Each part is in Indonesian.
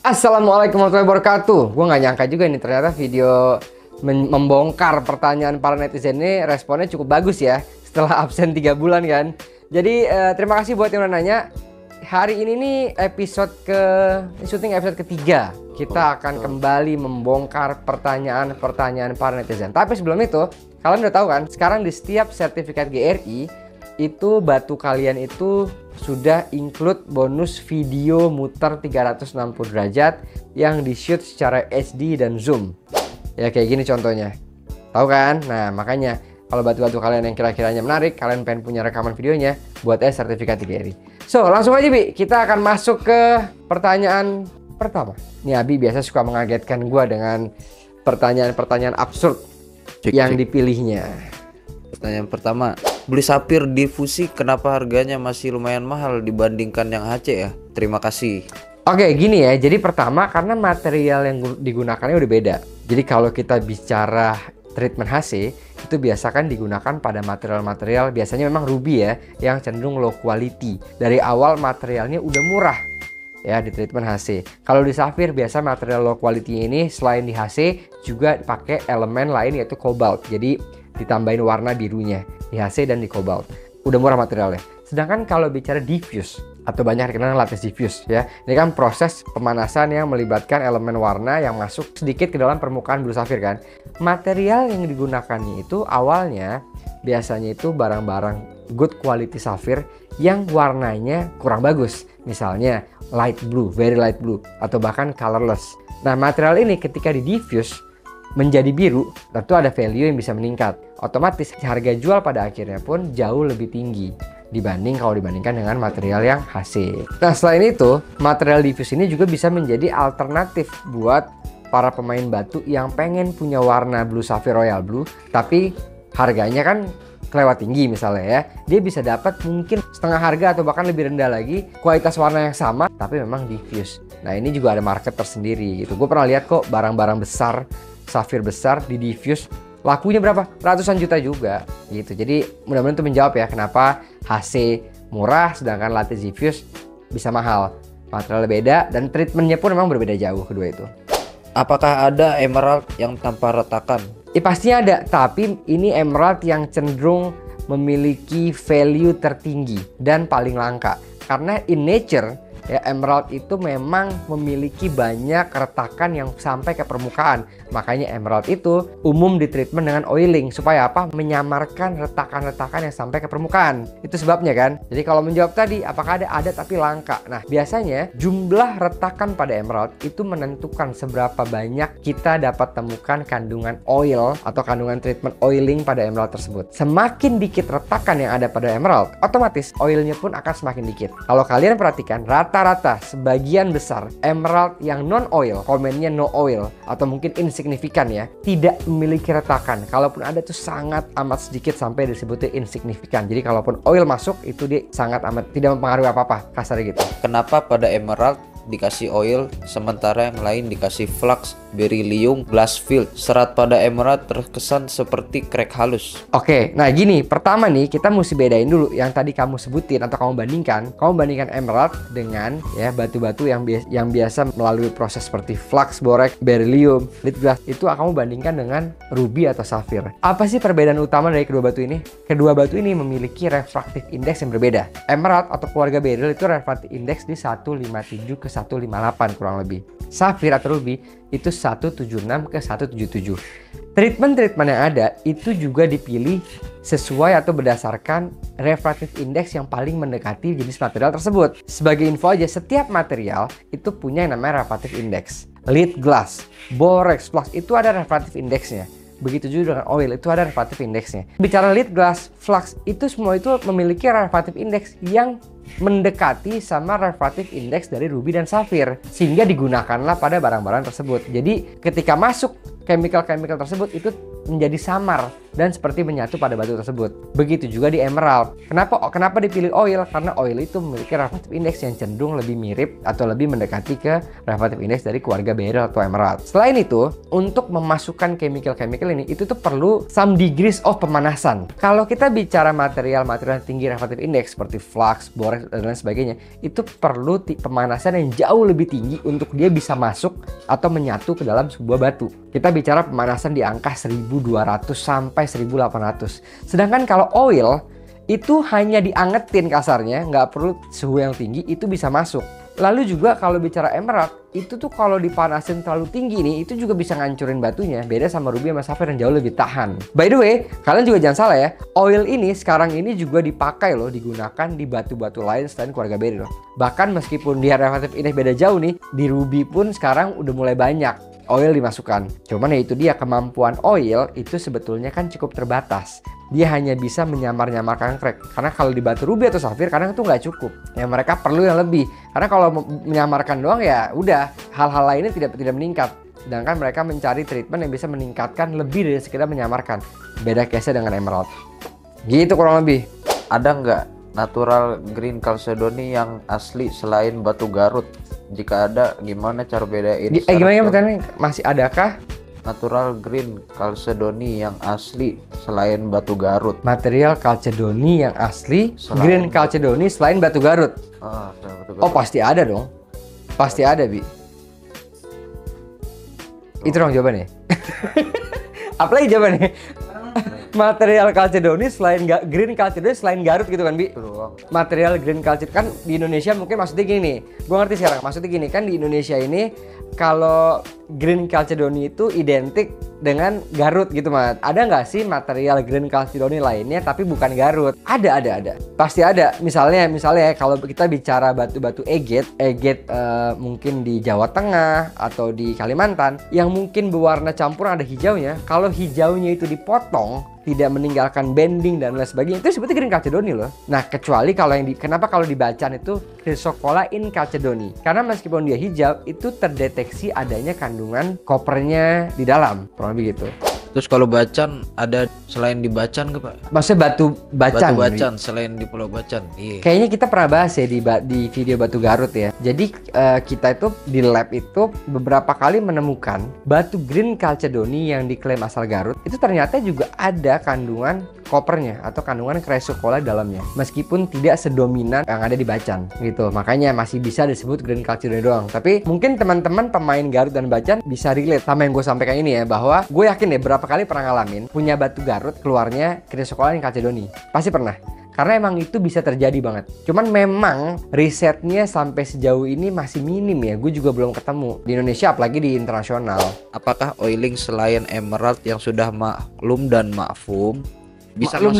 Assalamualaikum warahmatullahi wabarakatuh. Gue nggak nyangka juga nih ternyata video membongkar pertanyaan para netizen ini responnya cukup bagus ya setelah absen 3 bulan kan. Jadi terima kasih buat yang udah nanya. Hari ini nih syuting episode ketiga. Kita akan kembali membongkar pertanyaan-pertanyaan para netizen. Tapi sebelum itu, kalian udah tahu kan, sekarang di setiap sertifikat GRI itu batu kalian itu sudah include bonus video muter 360 derajat yang di shoot secara HD dan zoom. Ya kayak gini contohnya. Tahu kan? Nah, makanya kalau batu-batu kalian yang kira-kiranya menarik, kalian pengen punya rekaman videonya, buat sertifikat GRI. So, langsung aja Bi, kita akan masuk ke pertanyaan pertama. Nih Abi biasa suka mengagetkan gua dengan pertanyaan-pertanyaan absurd yang dipilihnya. Pertanyaan pertama, beli sapphire difusi kenapa harganya masih lumayan mahal dibandingkan yang HC ya? Terima kasih. Oke, gini ya. Jadi pertama karena material yang digunakannya udah beda. Jadi kalau kita bicara treatment HC itu biasa kan digunakan pada material-material biasanya memang ruby ya, yang cenderung low quality. Dari awal materialnya udah murah ya di treatment HC. Kalau di sapphire biasa material low quality ini selain di HC juga pakai elemen lain yaitu cobalt. Jadi ditambahin warna birunya di HC dan di cobalt. Udah murah materialnya. Sedangkan kalau bicara diffuse atau banyak dikenal lattice diffuse ya, ini kan proses pemanasan yang melibatkan elemen warna yang masuk sedikit ke dalam permukaan blue sapphire kan. Material yang digunakan itu awalnya biasanya itu barang-barang good quality sapphire yang warnanya kurang bagus. Misalnya light blue, very light blue, atau bahkan colorless. Nah, material ini ketika di diffuse menjadi biru, tentu ada value yang bisa meningkat. Otomatis harga jual pada akhirnya pun jauh lebih tinggi dibandingkan dengan material yang HC. Nah, selain itu, material diffuse ini juga bisa menjadi alternatif buat para pemain batu yang pengen punya warna blue sapphire royal blue, tapi harganya kan kelewat tinggi misalnya ya. Dia bisa dapat mungkin setengah harga atau bahkan lebih rendah lagi, kualitas warna yang sama, tapi memang diffuse. Nah, ini juga ada market tersendiri gitu. Gue pernah lihat kok barang-barang besar sapphire besar di diffuse lakunya berapa? Ratusan juta juga gitu. Jadi mudah-mudahan itu menjawab ya kenapa HC murah sedangkan lattice diffuse bisa mahal. Materialnya beda dan treatmentnya pun memang berbeda jauh kedua itu. Apakah ada emerald yang tanpa retakan? Pastinya ada, tapi ini emerald yang cenderung memiliki value tertinggi dan paling langka. Karena in nature ya, emerald itu memang memiliki banyak retakan yang sampai ke permukaan. Makanya emerald itu umum di treatment dengan oiling. Supaya apa? Menyamarkan retakan-retakan yang sampai ke permukaan. Itu sebabnya kan. Jadi kalau menjawab tadi, apakah ada tapi langka. Nah, biasanya jumlah retakan pada emerald itu menentukan seberapa banyak kita dapat temukan kandungan oil atau kandungan treatment oiling pada emerald tersebut. Semakin dikit retakan yang ada pada emerald, otomatis oilnya pun akan semakin dikit. Kalau kalian perhatikan, rata-rata sebagian besar emerald yang non oil, komennya no oil atau mungkin insignifikan ya, tidak memiliki retakan. Kalaupun ada tuh sangat amat sedikit sampai disebutnya insignifikan. Jadi kalaupun oil masuk itu dia sangat amat tidak mempengaruhi apa-apa, kasarnya gitu. Kenapa pada emerald dikasih oil sementara yang lain dikasih flux, beryllium, glass field? Serat pada emerald terkesan seperti crack halus. Oke, nah gini, pertama nih kita mesti bedain dulu yang tadi kamu sebutin atau kamu bandingkan emerald dengan ya batu-batu yang biasa melalui proses seperti flux, borax, beryllium, lead glass. Itu kamu bandingkan dengan ruby atau sapphire. Apa sih perbedaan utama dari kedua batu ini? Kedua batu ini memiliki refractive index yang berbeda. Emerald atau keluarga beryl itu refractive index di 157 ke 158 kurang lebih. Sapphire atau ruby itu 176 ke 177. Treatment yang ada itu juga dipilih sesuai atau berdasarkan refractive index yang paling mendekati jenis material tersebut. Sebagai info aja, setiap material itu punya yang namanya refractive index. Lead glass, borax, flux itu ada refractive indexnya. Begitu juga dengan oil, itu ada refractive indexnya. Bicara lead glass, flux, itu semua itu memiliki refractive index yang mendekati sama refractive index dari ruby dan sapphire. Sehingga digunakanlah pada barang-barang tersebut. Jadi ketika masuk chemical tersebut itu menjadi samar dan seperti menyatu pada batu tersebut. Begitu juga di emerald. Kenapa dipilih oil? Karena oil itu memiliki refractive index yang cenderung lebih mirip atau lebih mendekati ke refractive index dari keluarga beryl atau emerald. Selain itu, untuk memasukkan chemical ini, itu tuh perlu some degrees of pemanasan. Kalau kita bicara material-material tinggi refractive index seperti flux, borax, dan lain sebagainya, itu perlu pemanasan yang jauh lebih tinggi untuk dia bisa masuk atau menyatu ke dalam sebuah batu. Kita bicara pemanasan di angka 1200 sampai 1800. Sedangkan kalau oil itu hanya diangetin kasarnya, nggak perlu suhu yang tinggi, itu bisa masuk. Lalu juga kalau bicara emerald, itu tuh kalau dipanasin terlalu tinggi nih, itu juga bisa ngancurin batunya. Beda sama ruby sama sapphire yang jauh lebih tahan. By the way, kalian juga jangan salah ya, oil ini sekarang ini juga dipakai loh, digunakan di batu-batu lain selain keluarga beryl. Bahkan meskipun dia refractive index beda jauh nih, di ruby pun sekarang udah mulai banyak oil dimasukkan. Cuman ya itu dia, kemampuan oil itu sebetulnya kan cukup terbatas. Dia hanya bisa menyamar-nyamarkan crack. Karena kalau di batu ruby atau safir kadang itu nggak cukup. Ya mereka perlu yang lebih. Karena kalau menyamarkan doang ya udah, hal-hal lainnya tidak meningkat. Sedangkan mereka mencari treatment yang bisa meningkatkan lebih dari sekedar menyamarkan. Beda case-nya dengan emerald. Gitu kurang lebih. Ada nggak natural green chalcedony yang asli selain batu Garut? Jika ada, gimana cara bedain? Gimana pertanyaannya? Masih adakah natural green chalcedony yang asli selain batu Garut? Material chalcedony yang asli green chalcedony selain batu Garut? Batu Garut. Oh pasti ada dong. Pasti ada, Bi. Itu dong jawabannya. Apalagi jawabannya? Material chalcedony selain green chalcedony selain Garut gitu kan, Bi? Material green chalcedony kan di Indonesia mungkin maksudnya gini nih. Gua ngerti sekarang. Maksudnya gini kan di Indonesia ini kalau green chalcedony itu identik dengan Garut gitu, Mat. Ada nggak sih material green chalcedony lainnya tapi bukan Garut? Ada. Pasti ada. Misalnya kalau kita bicara batu-batu agate mungkin di Jawa Tengah atau di Kalimantan yang mungkin berwarna campur ada hijaunya. Kalau hijaunya itu dipotong, tidak meninggalkan bending dan lain sebagainya, itu sebetulnya green chalcedony loh. Nah, kecuali kalau yang kenapa kalau dibacaan itu chrysocolla in chalcedony? Karena meskipun dia hijau, itu terdeteksi adanya kandungan kopernya di dalam, kurang lebih gitu. Terus kalau Bacan ada selain di Bacan ke Pak? Maksudnya batu Bacan? Batu Bacan selain di Pulau Bacan. Iya. Kayaknya kita pernah bahas ya di video batu Garut ya. Jadi kita itu di lab itu beberapa kali menemukan batu green chalcedony yang diklaim asal Garut itu ternyata juga ada kandungan kopernya atau kandungan chrysocolla dalamnya. Meskipun tidak sedominan yang ada di Bacan gitu. Makanya masih bisa disebut green chalcedony doang. Tapi mungkin teman-teman pemain Garut dan Bacan bisa relate sama yang gue sampaikan ini ya, bahwa gue yakin ya berapa kali pernah ngalamin punya batu Garut keluarnya chrysocolla in chalcedony. Pasti pernah. Karena emang itu bisa terjadi banget. Cuman memang risetnya sampai sejauh ini masih minim ya. Gue juga belum ketemu di Indonesia apalagi di internasional. Apakah oiling selain emerald yang sudah maklum dan mafhum bisa maklum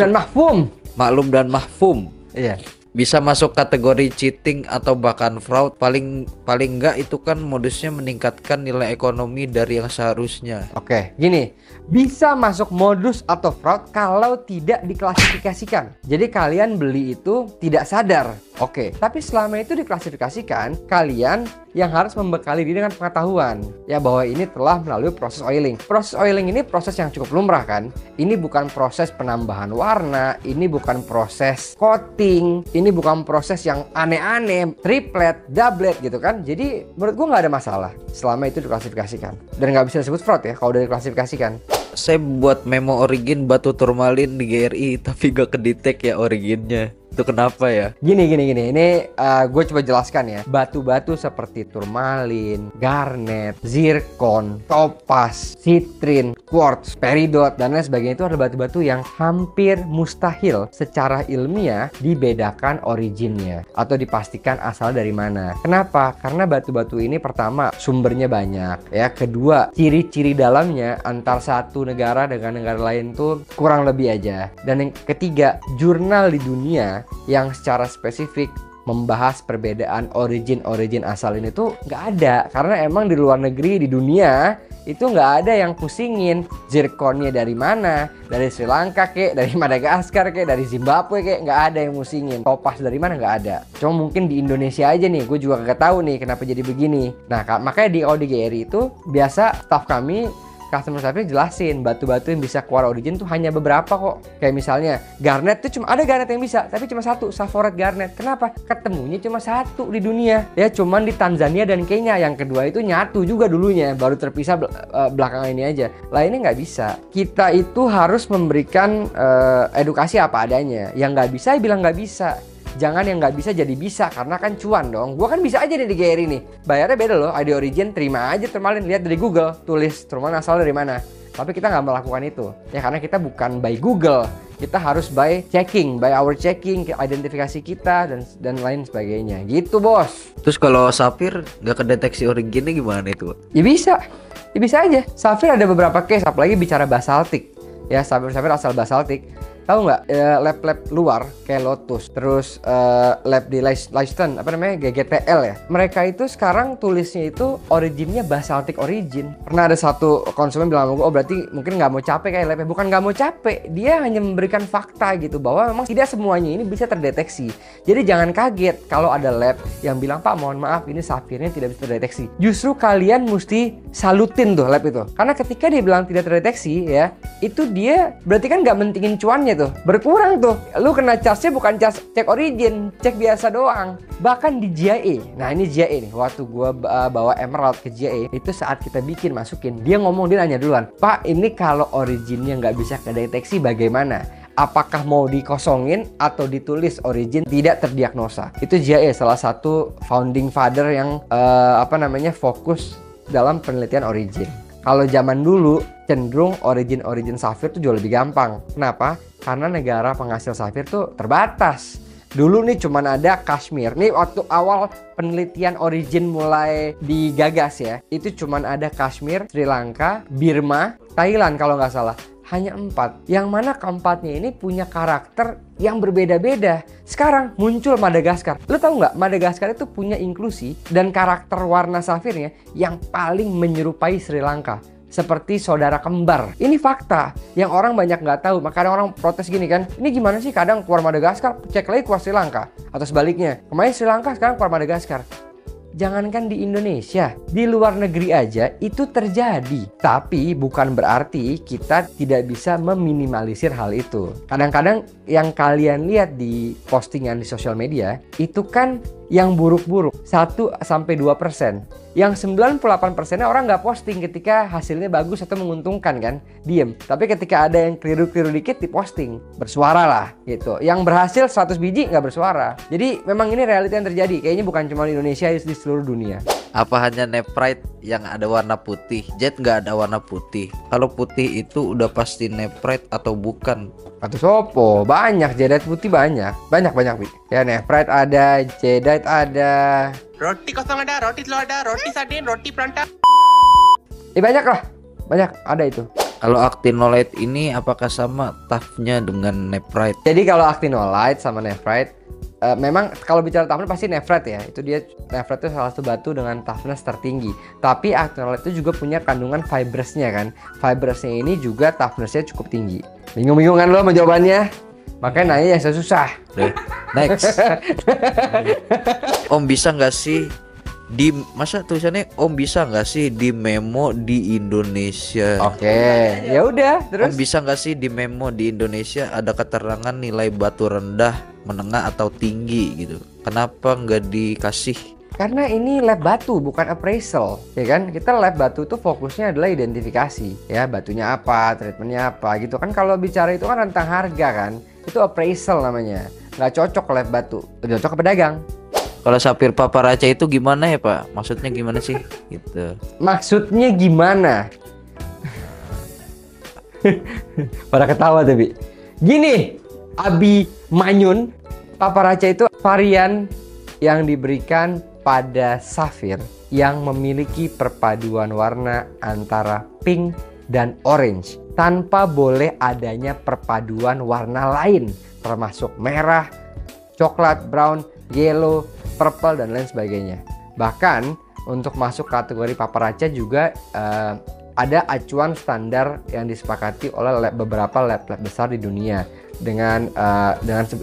dan mahfum? Iya. Bisa masuk kategori cheating atau bahkan fraud? Paling enggak itu kan modusnya meningkatkan nilai ekonomi dari yang seharusnya. Oke, gini, bisa masuk modus atau fraud kalau tidak diklasifikasikan. Jadi kalian beli itu tidak sadar. Oke, tapi selama itu diklasifikasikan, kalian yang harus membekali diri dengan pengetahuan ya bahwa ini telah melalui proses oiling. Proses oiling ini proses yang cukup lumrah kan. Ini bukan proses penambahan warna, ini bukan proses coating, ini bukan proses yang aneh-aneh, triplet, doublet gitu kan. Jadi menurut gua nggak ada masalah selama itu diklasifikasikan. Dan nggak bisa disebut fraud ya kalau udah diklasifikasikan. Saya buat memo origin batu turmalin di GRI tapi gak kedetek ya originnya. Itu kenapa ya? Gini. Ini gue coba jelaskan ya. Batu-batu seperti turmalin, garnet, zirkon, topaz, sitrin, quartz, peridot, dan lain sebagainya itu adalah batu-batu yang hampir mustahil secara ilmiah dibedakan originnya atau dipastikan asal dari mana. Kenapa? Karena batu-batu ini pertama sumbernya banyak ya. Kedua, ciri-ciri dalamnya antar satu negara dengan negara lain tuh kurang lebih aja. Dan yang ketiga, jurnal di dunia yang secara spesifik membahas perbedaan origin asal ini tuh nggak ada. Karena emang di luar negeri, di dunia itu nggak ada yang pusingin zirkonnya dari mana, dari Sri Lanka kek, dari Madagaskar kek, dari Zimbabwe kek, nggak ada yang pusingin. Topaz dari mana, nggak ada. Cuma mungkin di Indonesia aja nih, gue juga nggak tahu nih kenapa jadi begini. Nah makanya di ODGRI itu biasa staff kami customer service jelasin batu-batu yang bisa keluar origin tuh hanya beberapa kok. Kayak misalnya garnet tuh cuma ada garnet yang bisa, tapi cuma satu, Saffloret garnet. Kenapa? Ketemunya cuma satu di dunia. Ya cuman di Tanzania dan Kenya. Yang kedua itu nyatu juga dulunya, baru terpisah belakangan ini aja. Lainnya nggak bisa. Kita itu harus memberikan edukasi apa adanya. Yang nggak bisa bilang nggak bisa. Jangan yang nggak bisa jadi bisa, karena kan cuan dong. Gua kan bisa aja nih di GRI nih. Bayarnya beda loh, ID origin terima aja termalin. Lihat dari Google, tulis termalin asal dari mana. Tapi kita nggak melakukan itu. Ya karena kita bukan by Google. Kita harus by checking, by our checking, identifikasi kita dan lain sebagainya. Gitu bos. Terus kalau Sapphire nggak kedeteksi originnya gimana itu? Ya bisa aja. Sapphire ada beberapa case, apalagi bicara basaltik. Ya Sapphire asal basaltik. Tahu nggak lab-lab luar kayak Lotus, terus lab di Leiden, apa namanya, GGTL ya. Mereka itu sekarang tulisnya itu originnya basaltic origin. Pernah ada satu konsumen bilang sama gue, oh berarti mungkin nggak mau capek kayak labnya. Bukan nggak mau capek, dia hanya memberikan fakta gitu bahwa memang tidak semuanya ini bisa terdeteksi. Jadi jangan kaget kalau ada lab yang bilang, Pak mohon maaf ini Sapphire-nya tidak bisa terdeteksi. Justru kalian mesti salutin tuh lab itu, karena ketika dia bilang tidak terdeteksi ya, itu dia berarti kan nggak mentingin cuannya tuh, berkurang tuh. Lu kena charge-nya bukan charge cek origin, cek biasa doang. Bahkan di GIA, nah ini GIA nih, waktu gua bawa Emerald ke GIA, itu saat kita bikin masukin, dia nanya duluan, Pak ini kalau originnya nggak bisa kedeteksi bagaimana? Apakah mau dikosongin atau ditulis origin tidak terdiagnosa? Itu GIA, salah satu founding father yang fokus dalam penelitian origin. Kalau zaman dulu cenderung origin Sapphire tuh jauh lebih gampang. Kenapa? Karena negara penghasil Sapphire tuh terbatas. Dulu nih cuman ada Kashmir. Nih waktu awal penelitian origin mulai digagas ya, itu cuman ada Kashmir, Sri Lanka, Burma, Thailand kalau nggak salah. Hanya 4. Yang mana keempatnya ini punya karakter yang berbeda-beda. Sekarang muncul Madagaskar. Lo tau nggak? Madagaskar itu punya inklusi dan karakter warna safirnya yang paling menyerupai Sri Lanka. Seperti saudara kembar. Ini fakta yang orang banyak nggak tahu. Makanya orang protes gini kan. Ini gimana sih kadang keluar Madagaskar, cek lagi keluar Sri Lanka. Atau sebaliknya. Kemarin Sri Lanka, sekarang keluar Madagaskar. Jangankan di Indonesia, di luar negeri aja itu terjadi. Tapi bukan berarti kita tidak bisa meminimalisir hal itu. Kadang-kadang yang kalian lihat di postingan di sosial media itu kan yang buruk-buruk 1-2%. Yang 98%-nya orang nggak posting ketika hasilnya bagus atau menguntungkan kan, diem. Tapi ketika ada yang keliru-keliru dikit diposting, bersuara lah gitu. Yang berhasil 100 biji nggak bersuara. Jadi memang ini realita yang terjadi. Kayaknya bukan cuma di Indonesia, di seluruh dunia. Apa hanya Nephrite yang ada warna putih? Jet nggak ada warna putih. Kalau putih itu udah pasti Nephrite atau bukan? Atau sopo, banyak jadeite putih banyak Bi. Ya Nephrite ada, jadeite ada. Roti kosong ada, roti telur ada, roti sardin, roti peranta. Banyak lah, banyak ada itu. Kalau actinolite ini apakah sama tough-nya dengan Nephrite? Jadi kalau actinolite sama Nephrite, memang kalau bicara toughness pasti Nephrite ya. Itu dia, Nephrite itu salah satu batu dengan toughness tertinggi. Tapi actinolite itu juga punya kandungan fibrous-nya kan. Fibrous-nya ini juga toughness-nya cukup tinggi. Bingung-bingung kan lo sama jawabannya? Makanya nanya yang susah. Next. Om bisa nggak sih masa tulisannya Om bisa nggak sih di memo di Indonesia? Oke, ya udah terus. Om bisa nggak sih di memo di Indonesia ada keterangan nilai batu rendah, menengah atau tinggi gitu? Kenapa nggak dikasih? Karena ini lab batu bukan appraisal, ya kan? Kita lab batu tuh fokusnya adalah identifikasi, ya batunya apa, treatmentnya apa gitu kan. Kalau bicara itu kan tentang harga kan, itu appraisal namanya. Nggak cocok lab batu, cocok ke pedagang. Kalau Sapphire Paparaca itu gimana ya Pak? Maksudnya gimana sih? Gitu. Maksudnya gimana? Pada ketawa tapi. Gini, Abi Manyun, Paparaca itu varian yang diberikan pada safir yang memiliki perpaduan warna antara pink dan orange tanpa boleh adanya perpaduan warna lain termasuk merah, coklat, brown, yellow, purple dan lain sebagainya. Bahkan untuk masuk kategori Paparaca juga ada acuan standar yang disepakati oleh beberapa lab besar di dunia dengan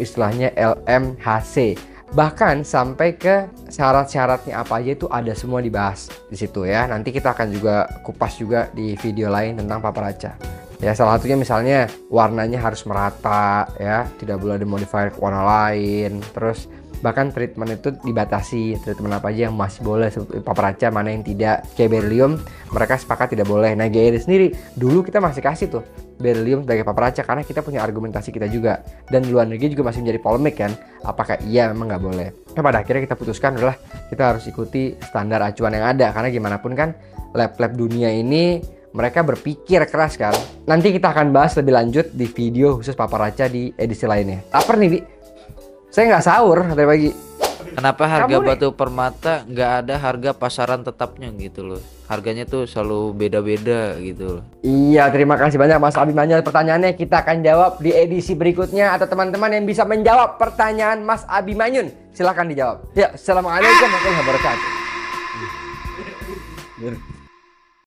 istilahnya LMHC, Bahkan sampai ke syarat-syaratnya apa aja itu ada semua dibahas di situ ya. Nanti kita akan juga kupas juga di video lain tentang paparaca. Ya, salah satunya misalnya warnanya harus merata ya, tidak boleh ada modifier ke warna lain. Terus bahkan treatment itu dibatasi, treatment apa aja yang masih boleh seperti paparaca, mana yang tidak. Kayak beryllium mereka sepakat tidak boleh. Nah, GRI sendiri dulu kita masih kasih tuh beryllium sebagai paparaca karena kita punya argumentasi kita juga. Dan di luar negeri juga masih menjadi polemik kan, apakah iya memang nggak boleh. Nah, pada akhirnya kita putuskan adalah kita harus ikuti standar acuan yang ada, karena gimana pun kan lab-lab dunia ini mereka berpikir keras kan. Nanti kita akan bahas lebih lanjut di video khusus paparaca di edisi lainnya. Lapar nih, Bi. Saya nggak sahur dari pagi. Kenapa harga Kamu nih. batu permata nggak ada harga pasaran tetapnya gitu loh? Harganya tuh selalu beda-beda gitu loh. Iya, terima kasih banyak Mas Abimanyu. Pertanyaannya kita akan jawab di edisi berikutnya. Atau teman-teman yang bisa menjawab pertanyaan Mas Abimanyu, silahkan dijawab. Ya, assalamualaikum warahmatullahi wabarakatuh.